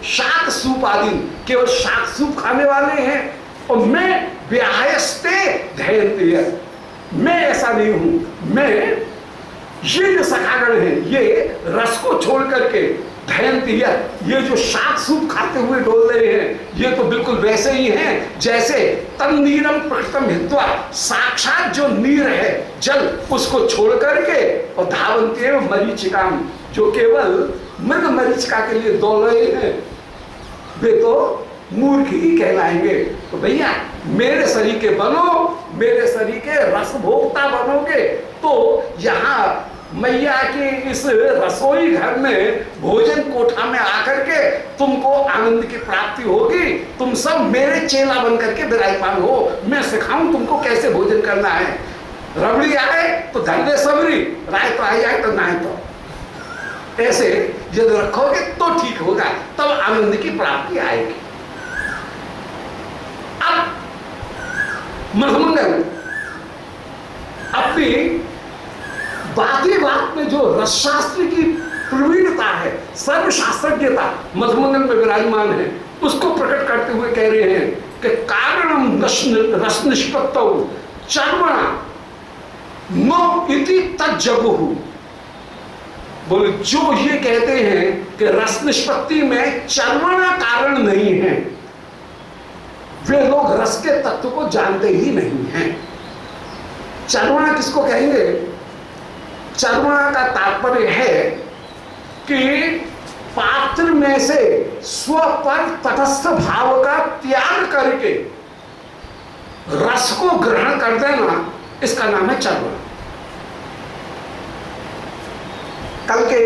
शाक सूप आदि, केवल शाक सूप खाने वाले हैं। और मैं व्याहस्ते धैर्य, मैं ऐसा नहीं हूं। मैं ये जो सखागण है ये रस को छोड़ करके धैर्य, ये जो शाक सूप खाते हुए डोल रहे हैं ये तो बिल्कुल वैसे ही हैं जैसे तन्नीरम प्रकृतम हित्वा, साक्षात जो नीर है जल उसको छोड़ करके, और धावंती है मरीचिका, जो केवल मृग मरीचिका के लिए दौड़ रहे हैं वे तो मूर्ख ही कहलाएंगे। तो भैया मेरे शरीर के बनो, मेरे शरीर के रस भोक्ता बनोगे तो यहाँ मैया के इस रसोई घर में भोजन कोठा में आकर के तुमको आनंद की प्राप्ति होगी। तुम सब मेरे चेला बन करके विराजमान हो, मैं सिखाऊं तुमको कैसे भोजन करना है। रबड़ी आए तो धर दे सबरी, राय तो आ जाए तो ना तो, ऐसे यदि रखोगे तो ठीक होगा, तब आनंद की प्राप्ति आएगी। अब मधुमंगल अपनी बाकी बात में जो रसशास्त्र की प्रवीणता है, सर्वशास्त्रज्ञता मधुमंगल में विराजमान है, उसको प्रकट करते हुए कह रहे हैं कि कारणम रस निष्पत्तौ चर्मणा नो इति तज्जगुहु। बोले जो ये कहते हैं कि रस निष्पत्ति में चर्मणा कारण नहीं है, वे लोग रस के तत्व को जानते ही नहीं हैं। चर्मणा किसको कहेंगे? चर्मणा का तात्पर्य है कि पात्र में से स्व पर तटस्थ भाव का त्याग करके रस को ग्रहण कर देना, इसका नाम है चर्मणा। कल के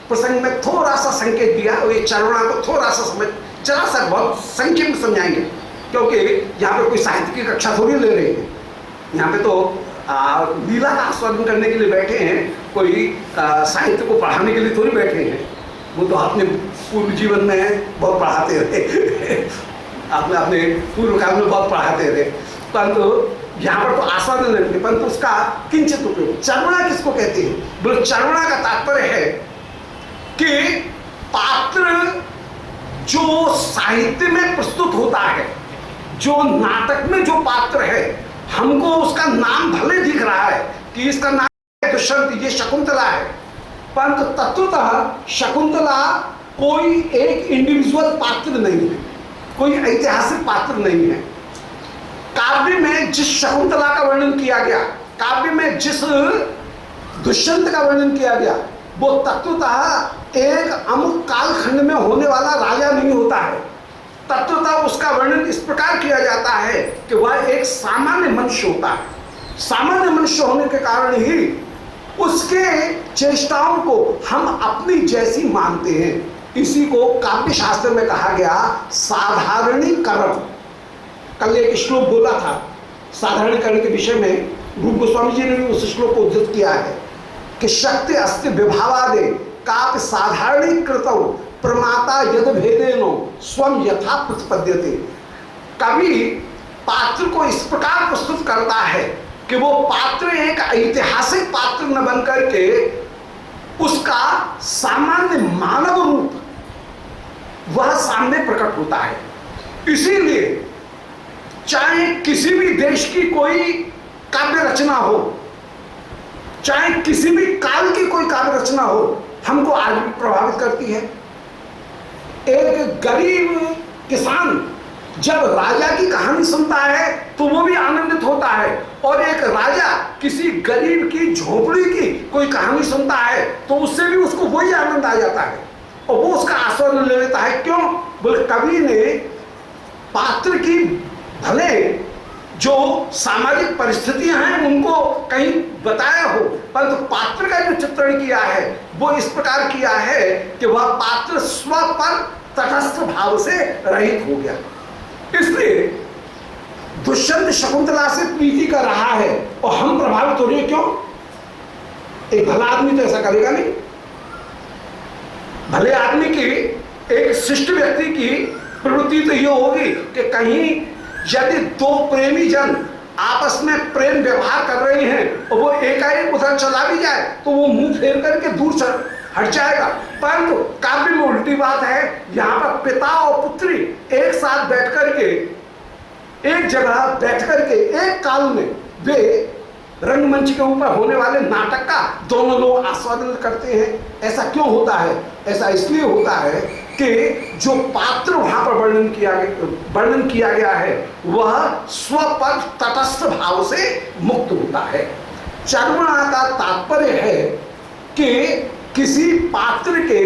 प्रसंग में थोड़ा सा संकेत दिया, ये चर्मणा को थोड़ा सा समझ, जरा सा बहुत संक्षिप्त समझाएंगे, क्योंकि यहाँ पे कोई साहित्य की कक्षा थोड़ी ले रहे हैं। यहाँ पे तो लीला का आस्वादन करने के लिए बैठे हैं, कोई साहित्य को पढ़ाने के लिए थोड़ी बैठे हैं। वो तो अपने पूर्व जीवन में बहुत पढ़ाते रहे आपने अपने पूर्व काल में बहुत पढ़ाते रहे, परंतु यहाँ पर तो आस्वादन है, परंतु उसका किंचित उपयोग। चर्मणा किसको कहते हैं? बोले चर्मणा का तात्पर्य है कि पात्र जो साहित्य में प्रस्तुत होता है, जो नाटक में जो पात्र है, हमको उसका नाम भले दिख रहा है कि इसका नाम है दुष्यंत, ये शकुंतला है, परंतु तत्वतः शकुंतला कोई एक इंडिविजुअल पात्र नहीं है, कोई ऐतिहासिक पात्र नहीं है। काव्य में जिस शकुंतला का वर्णन किया गया, काव्य में जिस दुष्यंत का वर्णन किया गया, वो तत्वतः एक अमुक कालखंड में होने वाला राजा नहीं होता है। तत्वतः उसका वर्णन इस प्रकार किया जाता है कि वह एक सामान्य मनुष्य होता है। सामान्य मनुष्य होने के कारण ही उसके चेष्टाओं को हम अपनी जैसी मानते हैं। इसी को काव्य शास्त्र में कहा गया साधारणीकरण। कल एक श्लोक बोला था साधारणीकरण के विषय में, रूप गोस्वामी जी ने भी उस श्लोक को उद्धृत किया है कि शक्ति अस्ति विभावादे काव्य साधारणीकृतौ प्रमाता यद भेदेनो स्वम यथा प्रतिपद्यते। कवि पात्र को इस प्रकार प्रस्तुत करता है कि वो पात्र एक ऐतिहासिक पात्र न बन करके उसका सामान्य मानव रूप वह सामने प्रकट होता है। इसीलिए चाहे किसी भी देश की कोई काव्य रचना हो, चाहे किसी भी काल की कोई काव्य रचना हो, हमको आज भी प्रभावित करती है। एक गरीब किसान जब राजा की कहानी सुनता है तो वो भी आनंदित होता है, और एक राजा किसी गरीब की झोपड़ी की कोई कहानी सुनता है तो उससे भी उसको वही आनंद आ जाता है और वो उसका आस्वादन ले लेता है। क्यों? बोले कवि ने पात्र की भले जो सामाजिक परिस्थितियां हैं उनको कहीं बताया हो, परंतु पात्र का जो चित्रण किया है वो इस प्रकार किया है कि वह पात्र स्व पर तटस्थ भाव से रहित हो गया। इसलिए दुष्यंत शकुंतला से प्रीति कर रहा है और हम प्रभावित हो रहे हैं। क्यों? एक भला आदमी तो ऐसा करेगा नहीं। भले आदमी की, एक शिष्ट व्यक्ति की प्रवृत्ति तो ये होगी कि कहीं यदि दो प्रेमी जन आपस में प्रेम व्यवहार कर रहे हैं और वो एकाएक उधर चला भी जाए तो वो मुंह फेर करके दूर हट जाएगा। परंतु काव्य में उल्टी बात है, यहाँ पर पिता और पुत्री एक साथ बैठ करके, एक जगह बैठ करके एक काल में वे रंगमंच के ऊपर होने वाले नाटक का दोनों लोग आस्वादन करते हैं। ऐसा क्यों होता है? ऐसा इसलिए होता है कि जो पात्र वहां पर वर्णन किया गया है वह स्वपद तटस्थ भाव से मुक्त होता है। चर्वणा का तात्पर्य है कि किसी पात्र के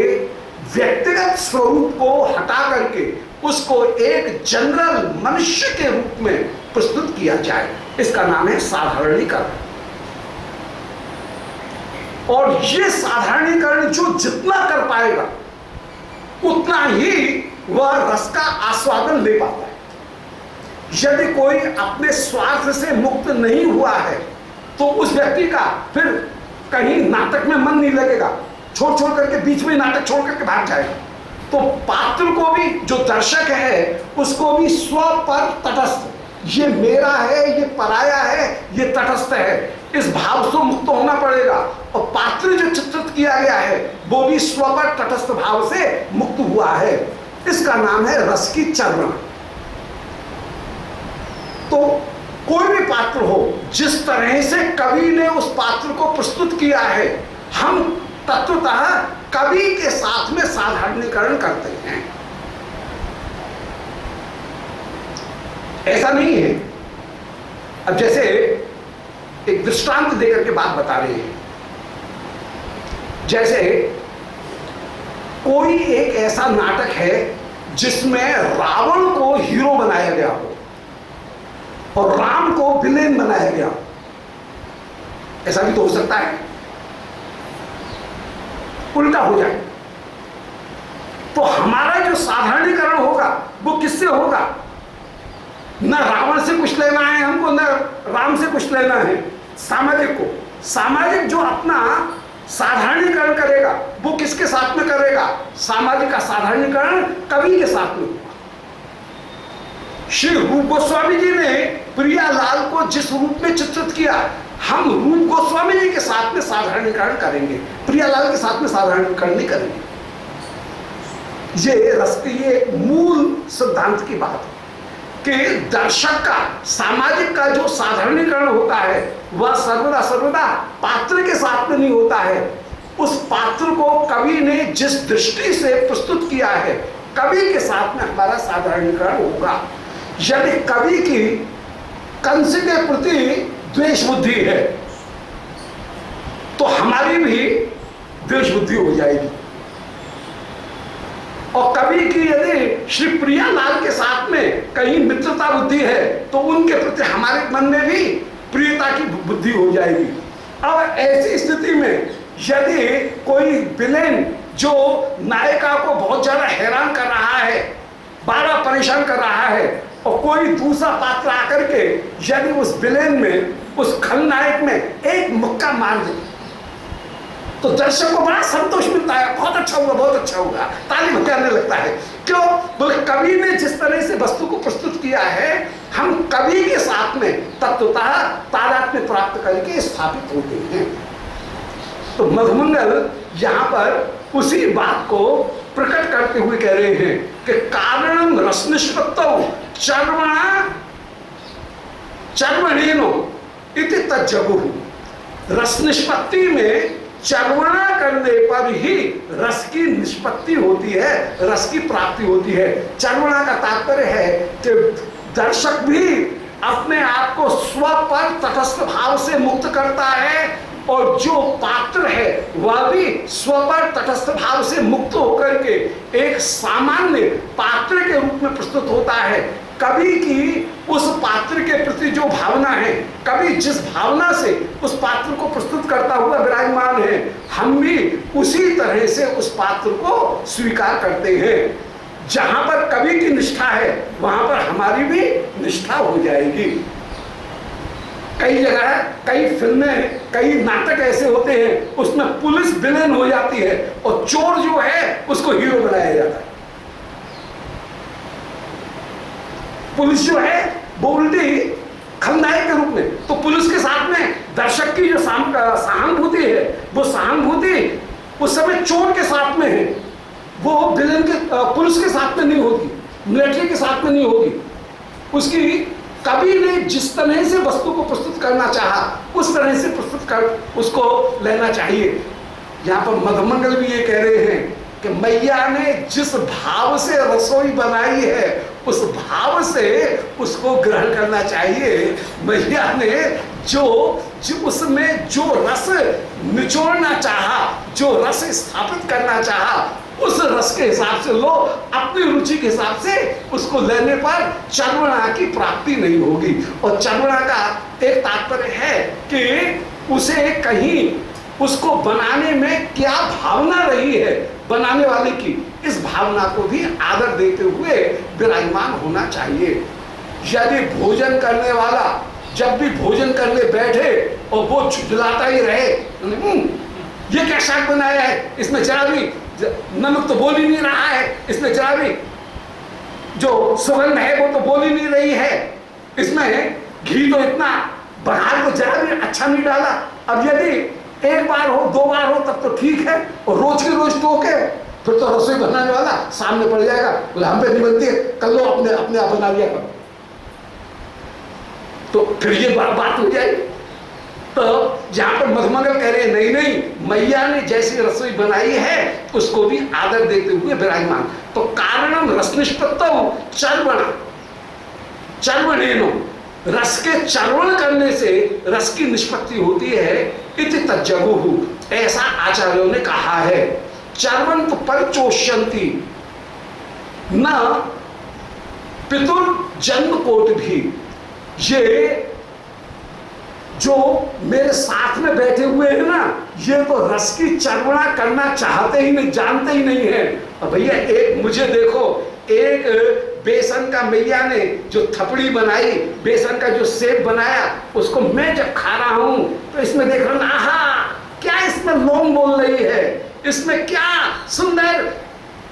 व्यक्तिगत स्वरूप को हटा करके उसको एक जनरल मनुष्य के रूप में प्रस्तुत किया जाए, इसका नाम है साधारणीकरण। और ये साधारणीकरण जो जितना कर पाएगा उतना ही वह रस का आस्वादन ले पाता है। यदि कोई अपने स्वार्थ से मुक्त नहीं हुआ है तो उस व्यक्ति का फिर कहीं नाटक में मन नहीं लगेगा, छोड़ छोड़ करके बीच में नाटक छोड़ करके भाग जाएगा। तो पात्र को भी, जो दर्शक है उसको भी स्व पर तटस्थ, ये मेरा है, ये पराया है, ये तटस्थ है, इस भाव से मुक्त होना पड़ेगा। और पात्र जो चित्रित किया गया है वो भी स्व पर तटस्थ भाव से मुक्त हुआ है, इसका नाम है रस की चर्वणा। तो कोई भी पात्र हो, जिस तरह से कवि ने उस पात्र को प्रस्तुत किया है, हम तत्वतः कवि के साथ में साधारणीकरण करते हैं। ऐसा नहीं है। अब जैसे एक दृष्टांत देकर के बात बता रहे हैं, जैसे कोई एक ऐसा नाटक है जिसमें रावण को हीरो बनाया गया हो और राम को विलेन बनाया गया, ऐसा भी तो हो सकता है, उल्टा हो जाए। तो हमारा जो साधारणीकरण होगा वो किससे होगा? न रावण से कुछ लेना है हमको, न राम से कुछ लेना है, सामाजिक को। सामाजिक जो अपना साधारणीकरण करेगा वो किसके साथ में करेगा? सामाजिक का साधारणीकरण कवि के साथ में होगा। श्री रूप गोस्वामी जी ने प्रियालाल को जिस रूप में चित्रित किया, हम रूप गोस्वामी जी के साथ में साधारणीकरण करेंगे, प्रियालाल के साथ में साधारणीकरण नहीं करेंगे। ये रस की ये मूल सिद्धांत की बात है कि दर्शक का, सामाजिक का जो साधारणीकरण होता है वह सर्वदा सर्वदा पात्र के साथ में नहीं होता है। उस पात्र को कवि ने जिस दृष्टि से प्रस्तुत किया है, कवि के साथ में हमारा साधारणीकरण होगा। यदि कवि की कंस के प्रति द्वेष बुद्धि है तो हमारी भी द्वेष बुद्धि हो जाएगी। और कवि की यदि श्री प्रियालाल के साथ में कहीं मित्रता बुद्धि है तो उनके प्रति हमारे मन में भी प्रियता की बुद्धि हो जाएगी। अब ऐसी स्थिति में यदि कोई विलेन जो नायिका को बहुत ज्यादा हैरान कर रहा है, बारह परेशान कर रहा है, और कोई दूसरा पात्र आकर के यदि उस विलेन में, उस खलनायक में एक मुक्का मार दे तो दर्शक को बड़ा संतोष मिलता है, बहुत अच्छा हुआ, बहुत अच्छा हुआ, ताली बजाने लगता है। क्यों? बोले कवि ने जिस तरह से वस्तु को प्रस्तुत किया है, हम कवि के साथ में तत्वतः तादात्म्य प्राप्त करके स्थापित होते हैं। तो मधुमंगल यहाँ पर उसी बात को प्रकट करते हुए कह रहे हैं कि कारणम रस निष्पत्तौ चर्वणेनो इति तज्जगुः। रस निष्पत्ति में चर्वणा करने पर ही रस की निष्पत्ति होती है, रस की प्राप्ति होती है। चर्वणा का तात्पर्य है कि दर्शक भी अपने आप को स्व पर तटस्थ भाव से मुक्त करता है और जो पात्र है वह भी स्व पर तटस्थ भाव से मुक्त होकर के एक सामान्य पात्र के रूप में प्रस्तुत होता है। कवि की उस पात्र के प्रति जो भावना है, कवि जिस भावना से उस पात्र को प्रस्तुत करता हुआ विराजमान है, हम भी उसी तरह से उस पात्र को स्वीकार करते हैं। जहां पर कवि की निष्ठा है वहां पर हमारी भी निष्ठा हो जाएगी। कई जगह, कई फिल्में, कई नाटक ऐसे होते हैं उसमें पुलिस विलेन हो जाती है और चोर जो है उसको हीरो बनाया जाता है। पुलिस जो है वो उल्टी खलनायक के रूप में, तो पुलिस के साथ में दर्शक की जो सहानुभूति है वो सहानुभूति उस समय चोर के साथ में है। वो विलेन के पुलिस के साथ में नहीं होगी, मिलिट्री के साथ में नहीं होगी। उसकी कवि ने जिस तरह से वस्तु को प्रस्तुत करना चाहा उस तरह से प्रस्तुत कर उसको लेना चाहिए। यहाँ पर मधुमंगल भी ये कह रहे हैं कि मैया ने जिस भाव से रसोई बनाई है उस भाव से उसको ग्रहण करना चाहिए। मैया ने जो उसमें जो रस निचोड़ना चाहा, जो रस स्थापित करना चाहा, उस रस के हिसाब से लो, अपनी रुचि के हिसाब से उसको लेने पर चर्वणा की प्राप्ति नहीं होगी। और चर्वणा का एक तात्पर्य है कि उसे कहीं उसको बनाने में क्या भावना रही है बनाने वाले की, इस भावना को भी आदर देते हुए विराजमान होना चाहिए। यदि भोजन करने वाला जब भी भोजन करने बैठे और वो झुझलाता ही रहे, ये क्या शाक बनाया है, इसमें जरा भी नमक तो बोल ही नहीं रहा है, इसमें जरा भी जो सुगंध है वो तो बोल ही नहीं रही है, इसमें घी तो इतना बघार तो जरा भी अच्छा नहीं डाला। अब यदि एक बार हो दो बार हो तब तो ठीक है, और रोज के रोज टोके फिर तो रसोई बनाने वाला सामने पड़ जाएगा, बोले हम पे नहीं बनती है, कल लो अपने अपने आप बना लिया कर, तो फिर ये बात हो जाएगी। तो जहां पर मधुमंगल कह रहे हैं नहीं नहीं, मैया ने जैसी रसोई बनाई है उसको भी आदर देते हुए विराजमान। तो कारणम रसनिष्पत्तौ चर्वण चर्वणेनो, रस के चर्वण करने से रस की निष्पत्ति होती है। इति तज्जगुहु, ऐसा आचार्यों ने कहा है। चर्वण तो परिचोष्यंति न पितुर जन्म कोट भी, ये जो मेरे साथ में बैठे हुए हैं ना, ये तो रस की चर्वणा करना चाहते ही नहीं, जानते ही नहीं है। और भैया एक मुझे देखो, एक बेसन का मैया ने जो थपड़ी बनाई, बेसन का जो सेब बनाया, उसको मैं जब खा रहा हूं तो इसमें देख रहा हूं, आहा क्या इसमें लोम बोल रही है, इसमें क्या सुंदर,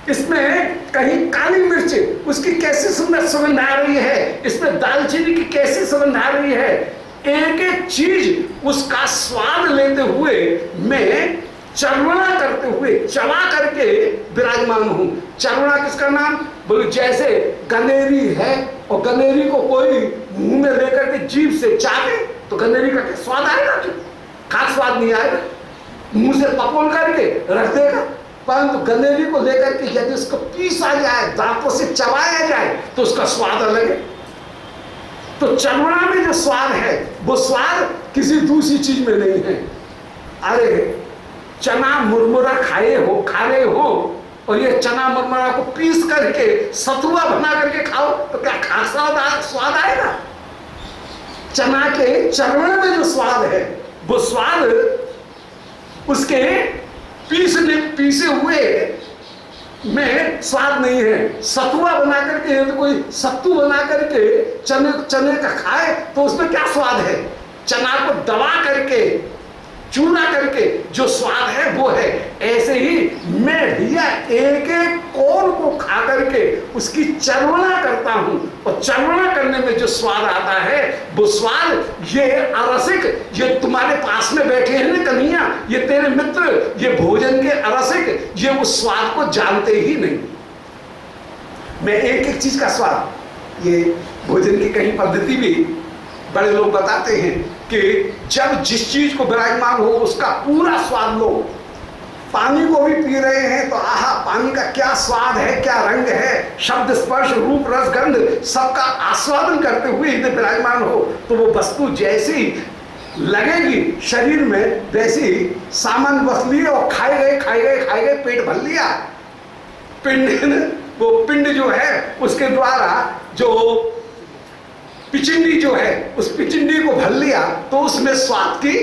इसमें कहीं काली मिर्च उसकी कैसी सुंदर सुगंध आ रही है, इसमें दालचीनी की कैसी सुगंध आ रही है। एक एक चीज उसका स्वाद लेते हुए मैं चर्वणा करते हुए चबा करके विराजमान हूं। चर्वणा किसका नाम, बोले जैसे गनेरी है और गनेरी को कोई मुंह में लेकर के जीभ से चाटे तो गनेरी का स्वाद आएगा, क्यों खास स्वाद नहीं आएगा, मुंह से पकोल करके रख देगा। परंतु गनेरी को लेकर के यदि उसको पीसा जाए, दांतों से चबाया जाए तो उसका स्वाद अलग है। तो चर्वणा में जो स्वाद है वो स्वाद किसी दूसरी चीज में नहीं है। अरे चना मुरमुरा खा रहे हो और ये चना मुरमुरा को पीस करके सतुआ बना करके खाओ तो क्या खासा स्वाद आएगा। चना के चर्वण में जो स्वाद है वो स्वाद उसके पीसे हुए में स्वाद नहीं है। सतुआ बना करके यदि कोई सत्तू बना करके चने का खाए तो उसमें क्या स्वाद है। चना को दबा करके चूना करके जो स्वाद है वो है। ऐसे ही मैं भैया एक एक कोर को खा करके उसकी चर्वणा करता हूं और चर्वणा करने में जो स्वाद आता है वो स्वाद ये अरसिक, ये तुम्हारे पास में बैठे हैं ना कन्हैया, ये तेरे मित्र, ये भोजन के अरसिक, ये उस स्वाद को जानते ही नहीं। मैं एक एक चीज का स्वाद, ये भोजन की कहीं पद्धति भी बड़े लोग बताते हैं कि जब जिस चीज को विराजमान हो उसका पूरा स्वाद लो। पानी को भी पी रहे हैं तो आहा पानी का क्या स्वाद है, क्या रंग है, शब्द स्पर्श रूप रस गंध सबका आस्वादन करते हुए यदि विराजमान हो तो वो वस्तु जैसी लगेगी शरीर में वैसी सामान्य बस लिए और खाए गए पेट भर लिया। वो पिंड जो है उसके द्वारा जो पिचिंडी जो है उस पिचिंडी को भर लिया तो उसमें स्वाद की